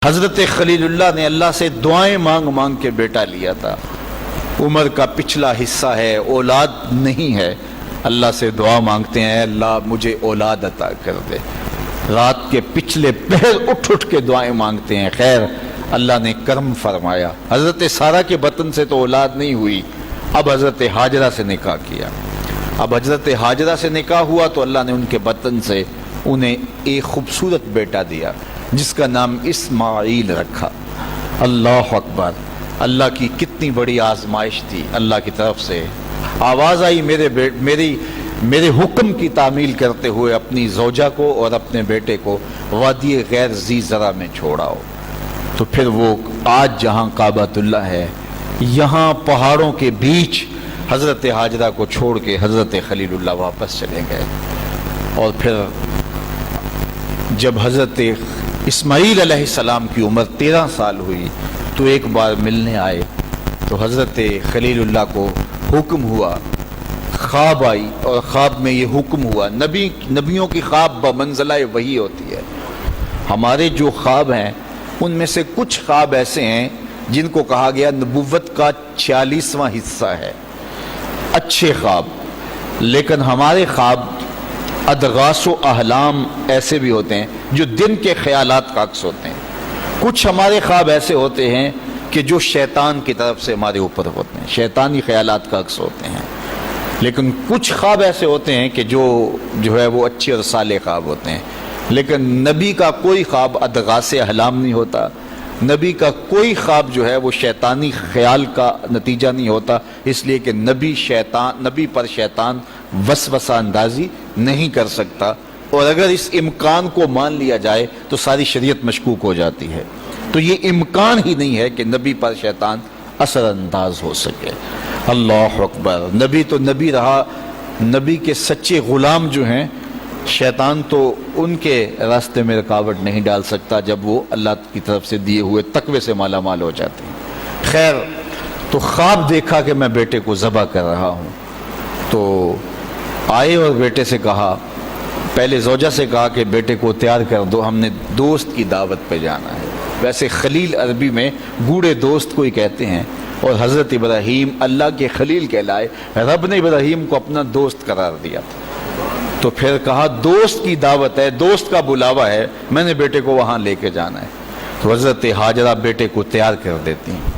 حضرت خلیل اللہ نے اللہ سے دعائیں مانگ مانگ کے بیٹا لیا تھا. عمر کا پچھلا حصہ ہے، اولاد نہیں ہے. اللہ سے دعا مانگتے ہیں، اللہ مجھے اولاد عطا کر دے. رات کے پچھلے پہر اٹھ اٹھ کے دعائیں مانگتے ہیں. خیر اللہ نے کرم فرمایا. حضرت سارہ کے بطن سے تو اولاد نہیں ہوئی، اب حضرت ہاجرہ سے نکاح کیا. اب حضرت ہاجرہ سے نکاح ہوا تو اللہ نے ان کے بطن سے انہیں ایک خوبصورت بیٹا دیا جس کا نام اسماعیل رکھا. اللہ اکبر! اللہ کی کتنی بڑی آزمائش تھی. اللہ کی طرف سے آواز آئی، میرے حکم کی تعمیل کرتے ہوئے اپنی زوجہ کو اور اپنے بیٹے کو وادی غیر ذی زرع میں چھوڑاؤ. تو پھر وہ آج جہاں کعبۃ اللہ ہے، یہاں پہاڑوں کے بیچ حضرت ہاجرہ کو چھوڑ کے حضرت خلیل اللہ واپس چلے گئے. اور پھر جب حضرت اسماعیل علیہ السلام کی عمر 13 سال ہوئی تو ایک بار ملنے آئے تو حضرت خلیل اللہ کو حکم ہوا، خواب آئی اور خواب میں یہ حکم ہوا. نبیوں کی خواب بمنزلہ وحی ہوتی ہے. ہمارے جو خواب ہیں ان میں سے کچھ خواب ایسے ہیں جن کو کہا گیا نبوت کا 46واں حصہ ہے، اچھے خواب. لیکن ہمارے خواب ادغاث و احلام ایسے بھی ہوتے ہیں جو دن کے خیالات کا عکس ہوتے ہیں. کچھ ہمارے خواب ایسے ہوتے ہیں کہ جو شیطان کی طرف سے ہمارے اوپر ہوتے ہیں، شیطانی خیالات کا عکس ہوتے ہیں. لیکن کچھ خواب ایسے ہوتے ہیں کہ جو ہے وہ اچھے اور صالح خواب ہوتے ہیں. لیکن نبی کا کوئی خواب ادغاث احلام نہیں ہوتا. نبی کا کوئی خواب جو ہے وہ شیطانی خیال کا نتیجہ نہیں ہوتا، اس لیے کہ نبی پر شیطان وسوسہ اندازی نہیں کر سکتا. اور اگر اس امکان کو مان لیا جائے تو ساری شریعت مشکوک ہو جاتی ہے. تو یہ امکان ہی نہیں ہے کہ نبی پر شیطان اثر انداز ہو سکے. اللہ اکبر! نبی تو نبی رہا. نبی کے سچے غلام جو ہیں، شیطان تو ان کے راستے میں رکاوٹ نہیں ڈال سکتا جب وہ اللہ کی طرف سے دیے ہوئے تقوی سے مالا مال ہو جاتے ہیں. خیر، تو خواب دیکھا کہ میں بیٹے کو ذبح کر رہا ہوں. تو آئے اور بیٹے سے کہا، پہلے زوجہ سے کہا کہ بیٹے کو تیار کر دو، ہم نے دوست کی دعوت پہ جانا ہے. ویسے خلیل عربی میں گوڑے دوست کو ہی کہتے ہیں. اور حضرت ابراہیم اللہ کے خلیل کہلائے، رب نے ابراہیم کو اپنا دوست قرار دیا تھا. تو پھر کہا دوست کی دعوت ہے، دوست کا بلاوا ہے، میں نے بیٹے کو وہاں لے کے جانا ہے. تو حضرت ہاجرہ بیٹے کو تیار کر دیتی ہیں،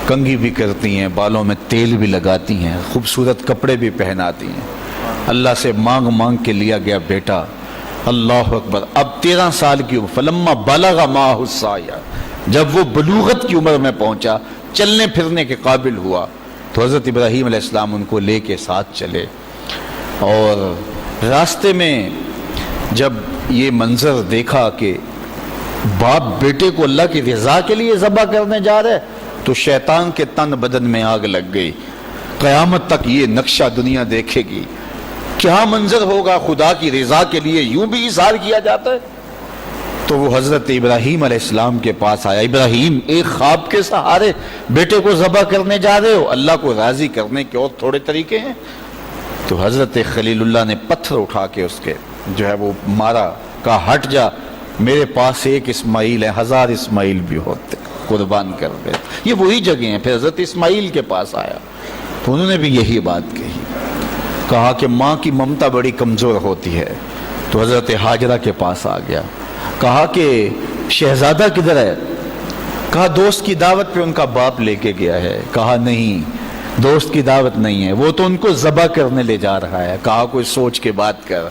کنگھی بھی کرتی ہیں، بالوں میں تیل بھی لگاتی ہیں، خوبصورت کپڑے بھی پہناتی ہیں. اللہ سے مانگ مانگ کے لیا گیا بیٹا. اللہ اکبر! اب 13 سال کی عمر، فلما بلغ معہ السعی، جب وہ بلوغت کی عمر میں پہنچا، چلنے پھرنے کے قابل ہوا، تو حضرت ابراہیم علیہ السلام ان کو لے کے ساتھ چلے. اور راستے میں جب یہ منظر دیکھا کہ باپ بیٹے کو اللہ کی رضا کے لیے ذبح کرنے جا رہے تو شیطان کے تن بدن میں آگ لگ گئی. قیامت تک یہ نقشہ دنیا دیکھے گی، کیا منظر ہوگا خدا کی رضا کے لیے یوں بھی اظہار کیا جاتا ہے. تو وہ حضرت ابراہیم علیہ السلام کے پاس آیا. ابراہیم، ایک خواب کے سہارے بیٹے کو ذبح کرنے جا رہے ہو، اللہ کو راضی کرنے کے اور تھوڑے طریقے ہیں. تو حضرت خلیل اللہ نے پتھر اٹھا کے اس کے جو ہے وہ مارا، کہا ہٹ جا، میرے پاس ایک اسماعیل ہے، 1000 اسماعیل بھی ہوتے، قربان کر دے. یہ وہی جگہ ہیں. پھر حضرت اسماعیل کے پاس آیا تو انہوں نے بھی یہی بات کہی، کہا کہ ماں کی ممتا بڑی کمزور ہوتی ہے. تو حضرت ہاجرہ کے پاس آ گیا، کہا کہ شہزادہ کدھر ہے؟ کہا دوست کی دعوت پہ ان کا باپ لے کے گیا ہے. کہا نہیں، دوست کی دعوت نہیں ہے، وہ تو ان کو ذبح کرنے لے جا رہا ہے. کہا کوئی سوچ کے بات کر،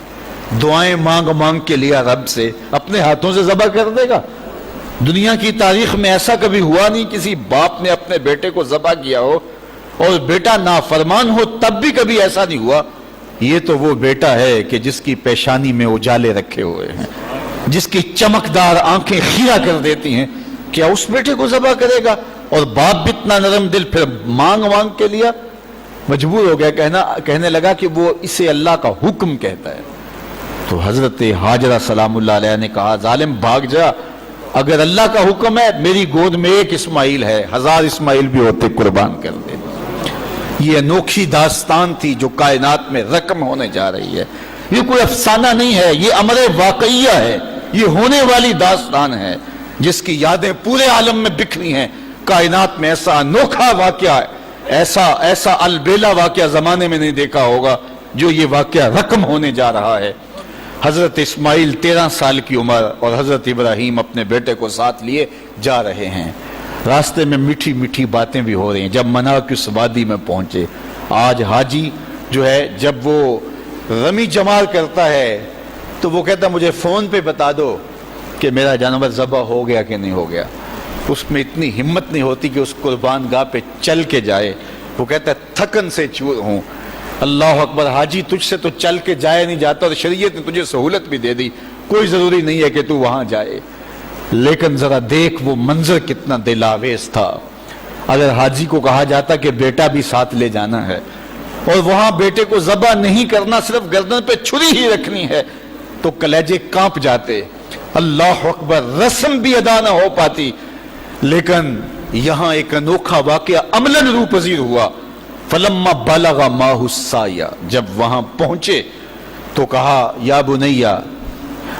دعائیں مانگ مانگ کے لیا رب سے، اپنے ہاتھوں سے ذبح کر دے گا؟ دنیا کی تاریخ میں ایسا کبھی ہوا نہیں کسی باپ نے اپنے بیٹے کو ذبح کیا ہو اور بیٹا نافرمان ہو، تب بھی کبھی ایسا نہیں ہوا. یہ تو وہ بیٹا ہے کہ جس کی پیشانی میں اجالے رکھے ہوئے ہیں، جس کی چمکدار آنکھیں خیرہ کر دیتی ہیں. کیا اس بیٹے کو ذبح کرے گا؟ اور باپ بھی اتنا نرم دل، پھر مانگ مانگ کے لیا، مجبور ہو گیا، کہنے لگا کہ وہ اسے اللہ کا حکم کہتا ہے. تو حضرت ہاجرہ سلام اللہ علیہ نے کہا ظالم بھاگ جا، اگر اللہ کا حکم ہے میری گود میں ایک اسماعیل ہے، 1000 اسماعیل بھی ہوتے قربان کر دے. یہ انوکھی داستان تھی جو کائنات میں رقم ہونے جا رہی ہے. یہ کوئی افسانہ نہیں ہے، یہ امر واقعیہ ہے، یہ ہونے والی داستان ہے. جس کی یادیں پورے عالم میں بکھری ہیں. کائنات میں ایسا انوکھا واقعہ، ایسا البیلا واقعہ زمانے میں نہیں دیکھا ہوگا جو یہ واقعہ رقم ہونے جا رہا ہے. حضرت اسماعیل 13 سال کی عمر اور حضرت ابراہیم اپنے بیٹے کو ساتھ لیے جا رہے ہیں. راستے میں میٹھی میٹھی باتیں بھی ہو رہی ہیں. جب مناکس وادی میں پہنچے، آج حاجی جو ہے جب وہ رمی جمار کرتا ہے تو وہ کہتا مجھے فون پہ بتا دو کہ میرا جانور ذبح ہو گیا کہ نہیں ہو گیا. اس میں اتنی ہمت نہیں ہوتی کہ اس قربان گاہ پہ چل کے جائے. وہ کہتا ہے تھکن سے چور ہوں. اللہ اکبر، حاجی تجھ سے تو چل کے جایا نہیں جاتا اور شریعت نے تجھے سہولت بھی دے دی، کوئی ضروری نہیں ہے کہ تو وہاں جائے. لیکن ذرا دیکھ وہ منظر کتنا دل آویز تھا. اگر حاجی کو کہا جاتا کہ بیٹا بھی ساتھ لے جانا ہے اور وہاں بیٹے کو ذبح نہیں کرنا، صرف گردن پہ چھری ہی رکھنی ہے، تو کلیجے کانپ جاتے. اللہ اکبر، رسم بھی ادا نہ ہو پاتی. لیکن یہاں ایک انوکھا واقعہ عملاً روح پذیر ہوا. فلما بلغ ماہ السعی، جب وہاں پہنچے تو کہا یا بنیا،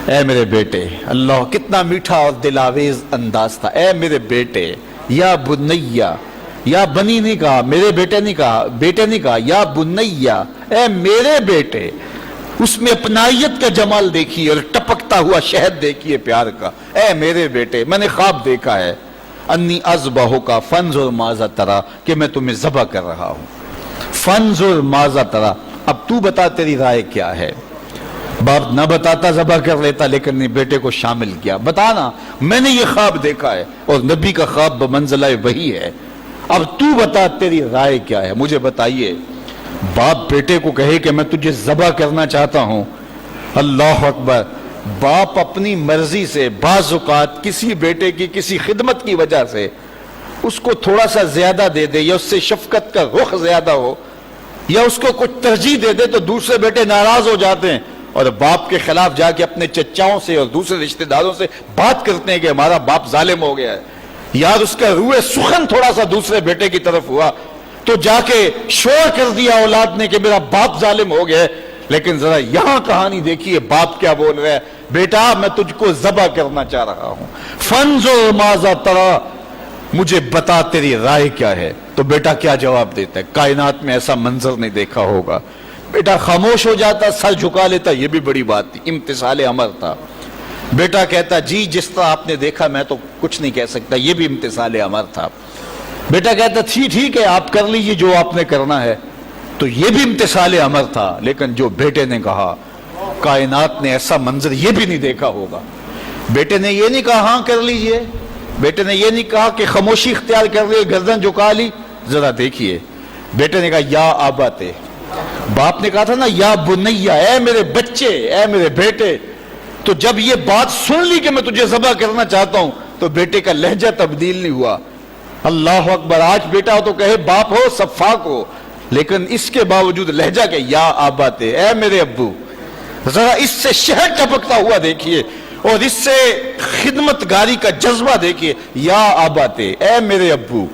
اے میرے بیٹے. اللہ کتنا میٹھا اور دلاویز انداز تھا. اے میرے بیٹے، یا بنیا، یا بنی نہیں کہا، میرے بیٹے نہیں کہا، بیٹے نہیں کہا، یا بنیا، اے میرے بیٹے. اس میں اپنائیت کا جمال دیکھیے اور ٹپکتا ہوا شہد دیکھیے پیار کا. اے میرے بیٹے، میں نے خواب دیکھا ہے، انی اذبحک فانظر ماذا تری، کہ میں تمہیں ذبح کر رہا ہوں. فانظر ماذا تری، اب تو بتا تیری رائے کیا ہے. باپ نہ بتاتا ذبح کر لیتا، لیکن نے بیٹے کو شامل کیا. بتانا، میں نے یہ خواب دیکھا ہے اور نبی کا خواب بمنزلہ وحی ہے. اب تو بتا تیری رائے کیا ہے، مجھے بتائیے. باپ بیٹے کو کہے کہ میں تجھے ذبح کرنا چاہتا ہوں. اللہ اکبر. باپ اپنی مرضی سے بعض اوقات کسی بیٹے کی کسی خدمت کی وجہ سے اس کو تھوڑا سا زیادہ دے دے، یا اس سے شفقت کا رخ زیادہ ہو، یا اس کو کچھ ترجیح دے دے، تو دوسرے بیٹے ناراض ہو جاتے ہیں اور باپ کے خلاف جا کے اپنے چچاؤں سے اور دوسرے رشتہ داروں سے بات کرتے ہیں کہ ہمارا باپ ظالم ہو گیا ہے. یار اس کا روح سخن تھوڑا سا دوسرے بیٹے کی طرف ہوا تو جا کے شور کر دیا اولاد نے کہ میرا باپ ظالم ہو گیا ہے. لیکن ذرا یہاں کہانی دیکھیے باپ کیا بول رہا ہے. بیٹا میں تجھ کو ذبح کرنا چاہ رہا ہوں. فانظر ماذا تری، مجھے بتا تیری رائے کیا ہے. تو بیٹا کیا جواب دیتا ہے؟ کائنات میں ایسا منظر نہیں دیکھا ہوگا. بیٹا خاموش ہو جاتا، سر جھکا لیتا. یہ بھی بڑی بات تھی، امتثال امر تھا. بیٹا کہتا جی جس طرح آپ نے دیکھا میں تو کچھ نہیں کہہ سکتا، یہ بھی امتثال امر تھا. بیٹا کہتا ٹھیک ہے آپ کر لیجیے جو آپ نے کرنا ہے. تو یہ بھی امتثال امر تھا. لیکن جو بیٹے نے کہا، کائنات نے ایسا منظر یہ بھی نہیں دیکھا ہوگا. بیٹے نے یہ نہیں کہا ہاں کر لیجئے، بیٹے نے یہ نہیں کہا کہ خاموشی اختیار کر لی، گردن جھکا لی. ذرا دیکھیے، بیٹے نے کہا یا آباتے. باپ نے کہا تھا نا یا بنیا، اے میرے بچے، اے میرے بیٹے. تو جب یہ بات سن لی کہ میں تجھے ذبح کرنا چاہتا ہوں تو بیٹے کا لہجہ تبدیل نہیں ہوا. اللہ اکبر. آج بیٹا ہو تو کہے باپ ہو صفاق ہو، لیکن اس کے باوجود لہجہ کہ یا آباتے، اے میرے ابو. ذرا اس سے شہد ٹپکتا ہوا دیکھیے اور اس سے خدمت گاری کا جذبہ دیکھیے. یا آباتے، اے میرے ابو.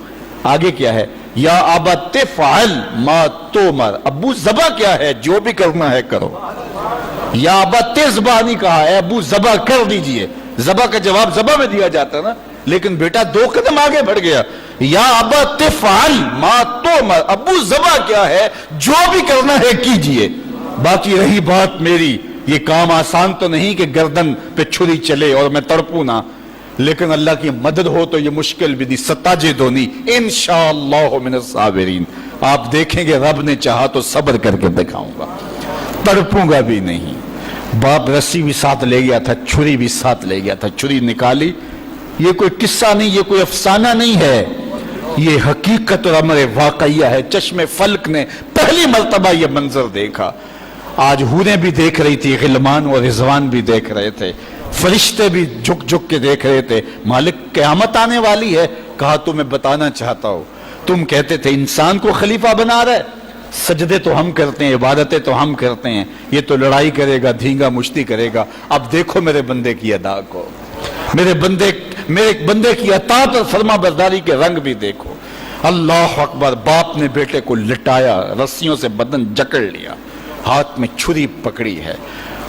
آگے کیا ہے؟ یا آباتے فعل ما تومر، ابو ذبح کیا ہے، جو بھی کرنا ہے کرو. یا آباتے ذبح نہیں کہا، اے ابو ذبح کر دیجئے. ذبح کا جواب ذبح میں دیا جاتا نا، لیکن بیٹا 2 قدم آگے بڑھ گیا. یا آباتے فعل ما تومر، ابو ذبح کیا ہے، جو بھی کرنا ہے کیجئے. باقی رہی بات میری، یہ کام آسان تو نہیں کہ گردن پہ چھری چلے اور میں تڑپوں نہ، لیکن اللہ کی مدد ہو تو یہ مشکل بھی دی. ستاجدونی انشاءاللہ من الصابرین. آپ دیکھیں گے رب نے چاہا تو صبر کر کے دکھاؤں گا، تڑپوں گا بھی نہیں. باپ رسی بھی ساتھ لے گیا تھا، چھری بھی ساتھ لے گیا تھا. چھری نکالی. یہ کوئی قصہ نہیں، یہ کوئی افسانہ نہیں ہے، یہ حقیقت اور امر واقعیہ ہے. چشم فلک نے پہلی مرتبہ یہ منظر دیکھا. آج حوریں بھی دیکھ رہی تھی، غلمان و رضوان بھی دیکھ رہے تھے، فرشتے بھی جھک جھک کے دیکھ رہے تھے. مالک قیامت آنے والی ہے. کہا تمہیں بتانا چاہتا ہوں، تم کہتے تھے انسان کو خلیفہ بنا رہے، سجدے تو ہم کرتے ہیں، عبادتیں تو ہم کرتے ہیں، یہ تو لڑائی کرے گا، دھینگا مشتی کرے گا. اب دیکھو میرے بندے کی ادا کو، میرے بندے کی اطاعت اور فرما برداری کے رنگ بھی دیکھو. اللہ اکبر. باپ نے بیٹے کو لٹایا، رسیوں سے بدن جکڑ لیا، ہاتھ میں چھری پکڑی ہے.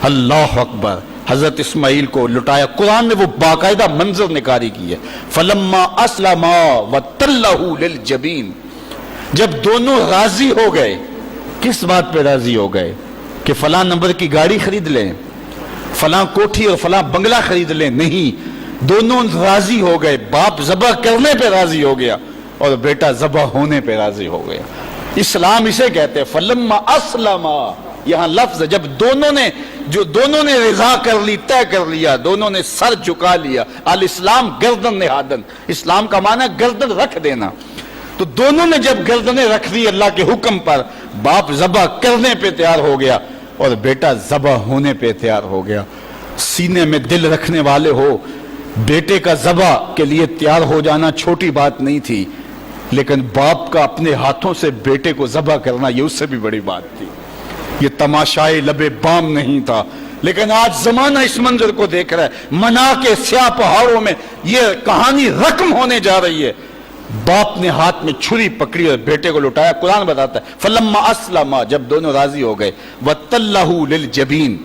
اللہ اکبر. حضرت اسماعیل کو لٹایا. قرآن نے وہ باقاعدہ منظر نگاری کی ہے. فلما اسلما وتلہ للجبین، جب دونوں راضی ہو گئے. کس بات پہ راضی ہو گئے؟ کہ فلاں نمبر کی گاڑی خرید لیں، فلاں کوٹھی اور فلاں بنگلہ خرید لیں. نہیں، دونوں راضی ہو گئے. باپ ذبح کرنے پہ راضی ہو گیا اور بیٹا ذبح ہونے پہ راضی ہو گیا. اسلام اسے کہتے ہیں فلما اسلما. یہاں لفظ جب دونوں نے رضا کر لی، طے کر لیا، دونوں نے سر جھکا لیا. الاسلام گردن نہادن، اسلام کا معنی گردن رکھ دینا. تو دونوں نے جب گردنیں رکھ دی اللہ کے حکم پر، باپ ذبح کرنے پہ تیار ہو گیا اور بیٹا ذبح ہونے پہ تیار ہو گیا. سینے میں دل رکھنے والے ہو، بیٹے کا ذبح کے لیے تیار ہو جانا چھوٹی بات نہیں تھی، لیکن باپ کا اپنے ہاتھوں سے بیٹے کو ذبح کرنا یہ اس سے بھی بڑی بات تھی. یہ تماشائے لبے بام نہیں تھا. لیکن آج زمانہ اس منظر کو دیکھ رہا ہے. منا کے سیاہ پہاڑوں میں یہ کہانی رقم ہونے جا رہی ہے. باپ نے ہاتھ میں چھری پکڑی اور بیٹے کو لٹایا. قرآن بتاتا ہے فلما اسلما، جب دونوں راضی ہو گئے، وتلہ للجبین،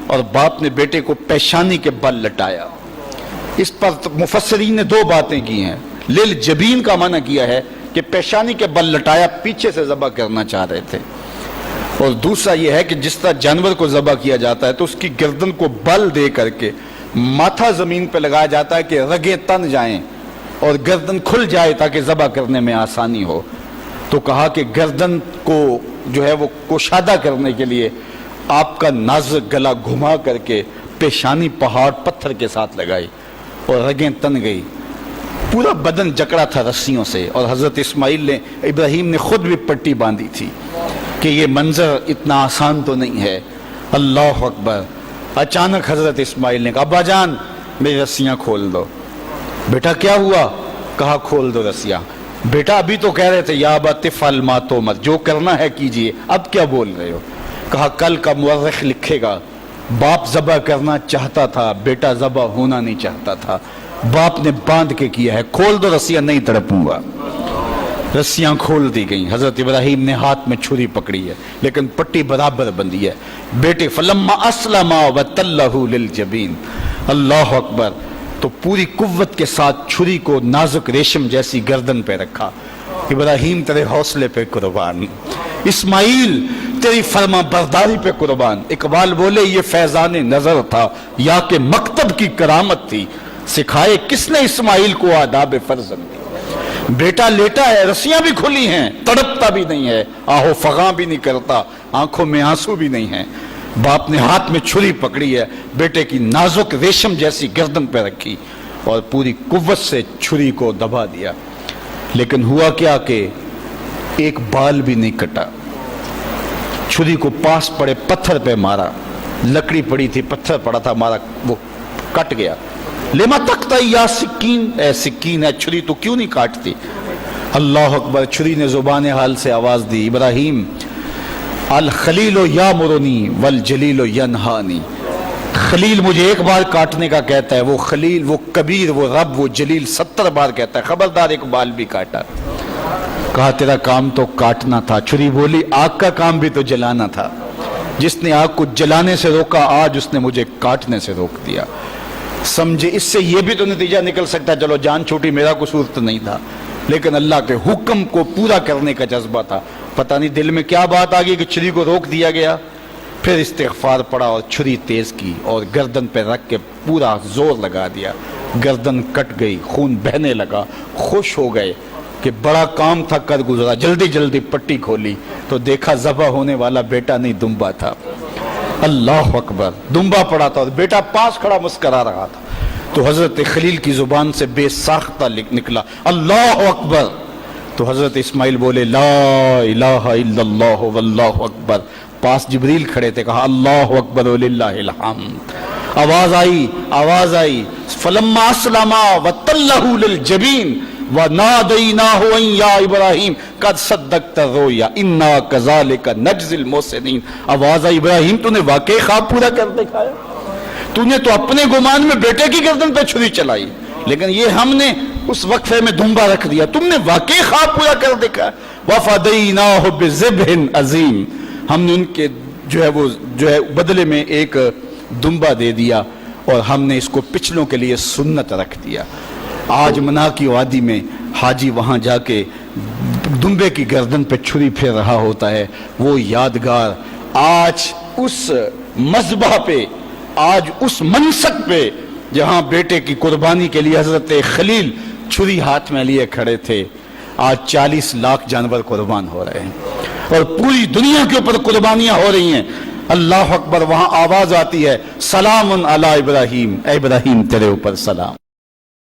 اور باپ نے بیٹے کو پیشانی کے بل لٹایا. اس پر مفسرین نے دو باتیں کی ہیں. للجبین کا معنی کیا ہے کہ پیشانی کے بل لٹایا، پیچھے سے ذبح کرنا چاہ رہے تھے. اور دوسرا یہ ہے کہ جس طرح جانور کو ذبح کیا جاتا ہے تو اس کی گردن کو بل دے کر کے ماتھا زمین پہ لگایا جاتا ہے کہ رگیں تن جائیں اور گردن کھل جائے تاکہ ذبح کرنے میں آسانی ہو. تو کہا کہ گردن کو جو ہے وہ کشادہ کرنے کے لیے آپ کا نازک گلا گھما کر کے پیشانی پہاڑ پتھر کے ساتھ لگائی اور رگیں تن گئی. پورا بدن جکڑا تھا رسیوں سے، اور حضرت اسماعیل نے، ابراہیم نے خود بھی پٹی باندھی تھی کہ یہ منظر اتنا آسان تو نہیں ہے. اللہ اکبر. اچانک حضرت اسماعیل نے کہا ابا جان میری رسیاں کھول دو. بیٹا کیا ہوا؟ کہا کھول دو رسیاں. بیٹا ابھی تو کہہ رہے تھے یا ابا تفعل ما تؤمر، جو کرنا ہے کیجئے، اب کیا بول رہے ہو؟ کہا کل کا مورخ لکھے گا باپ ذبح کرنا چاہتا تھا، بیٹا ذبح ہونا نہیں چاہتا تھا. باپ نے باندھ کے کیا ہے. کھول دو رسیاں، نہیں تڑپوں گا. رسیاں کھول دی گئیں. حضرت ابراہیم نے ہاتھ میں چھری پکڑی ہے لیکن پٹی برابر بندھی ہے. بیٹے فلما اسلما وتلہ للجبین. اللہ اکبر. تو پوری قوت کے ساتھ چھری کو نازک ریشم جیسی گردن پہ رکھا. ابراہیم تیرے حوصلے پہ قربان، اسماعیل تیری فرما برداری پہ قربان. اقبال بولے یہ فیضان نظر تھا یا کہ مکتب کی کرامت تھی، سکھائے کس نے اسماعیل کو آداب فرزندی. بیٹا لیٹا ہے، رسیاں بھی کھلی ہیں، تڑپتا بھی نہیں ہے، آہو فغاں بھی نہیں کرتا، آنکھوں میں آنسو بھی نہیں ہیں. باپ نے ہاتھ میں چھری پکڑی ہے، بیٹے کی نازک ریشم جیسی گردن پہ رکھی اور پوری قوت سے چھری کو دبا دیا. لیکن ہوا کیا کہ ایک بال بھی نہیں کٹا. چھری کو پاس پڑے پتھر پہ مارا. لکڑی پڑی تھی، پتھر پڑا تھا، مارا، وہ کٹ گیا. لما تقطعی یا سکین، اے سکین ہے چھری تو کیوں نہیں کاٹتی؟ اللہ اکبر. چھری نے زبان حال سے آواز دی ابراہیم الخلیل یامرنی والجلیل ینہانی. خلیل مجھے ایک بار کاٹنے کا کہتا ہے، وہ خلیل، وہ کبیر، وہ رب، وہ جلیل 70 بار کہتا ہے، خبردار ایک بال بھی کاٹا. کہا تیرا کام تو کاٹنا تھا. چھری بولی آگ کا کام بھی تو جلانا تھا. جس نے آگ کو جلانے سے روکا آج اس نے مجھے کاٹنے سے روک دیا. سمجھے اس سے یہ بھی تو نتیجہ نکل سکتا، چلو جان چھوٹی، میرا قصور تو نہیں تھا، لیکن اللہ کے حکم کو پورا کرنے کا جذبہ تھا. پتہ نہیں دل میں کیا بات آ گئی کہ چھری کو روک دیا گیا. پھر استغفار پڑا اور چھری تیز کی اور گردن پہ رکھ کے پورا زور لگا دیا. گردن کٹ گئی، خون بہنے لگا. خوش ہو گئے کہ بڑا کام تھا کر گزرا. جلدی جلدی پٹی کھولی تو دیکھا ذبح ہونے والا بیٹا نہیں دمبا تھا. اللہ اکبر. دمبا پڑا تھا اور بیٹا پاس کھڑا مسکرا رہا تھا. تو حضرت خلیل کی زبان سے بے ساختہ نکلا اللہ اکبر. تو حضرت اسماعیل بولے لا الہ الا اللہ واللہ اکبر. پاس جبریل کھڑے تھے، کہا اللہ اکبر وللہ الحمد. آواز آئی فلما اسلما وتلہ للجبین ونادیناہ ان یا ابراہیم قد صدقت الرؤیا انا کذالک نجزی المحسنین. آواز آئی ابراہیم تو نے واقعی خواب پورا کر دکھایا. تو نے تو اپنے گمان میں بیٹے کی گردن پہ چھری چلائی، لیکن یہ ہم نے اس وقفے میں دمبا رکھ دیا. تم نے واقعی خواب پورا کر دکھایا. وفدیناہ بذبح عظیم. ہم نے ان کے جو ہے بدلے میں ایک دمبا دے دیا اور ہم نے اس کو پچھلوں کے لیے سنت رکھ دیا۔ آج منا کی وادی میں حاجی وہاں جا کے دمبے کی گردن پہ چھری پھیر رہا ہوتا ہے، وہ یادگار آج اس مذبح پہ، آج اس منصب پہ جہاں بیٹے کی قربانی کے لیے حضرت خلیل چھری ہاتھ میں لیے کھڑے تھے، آج 40 لاکھ جانور قربان ہو رہے ہیں اور پوری دنیا کے اوپر قربانیاں ہو رہی ہیں۔ اللہ اکبر، وہاں آواز آتی ہے سلام علی ابراہیم، اے ابراہیم تیرے اوپر سلام۔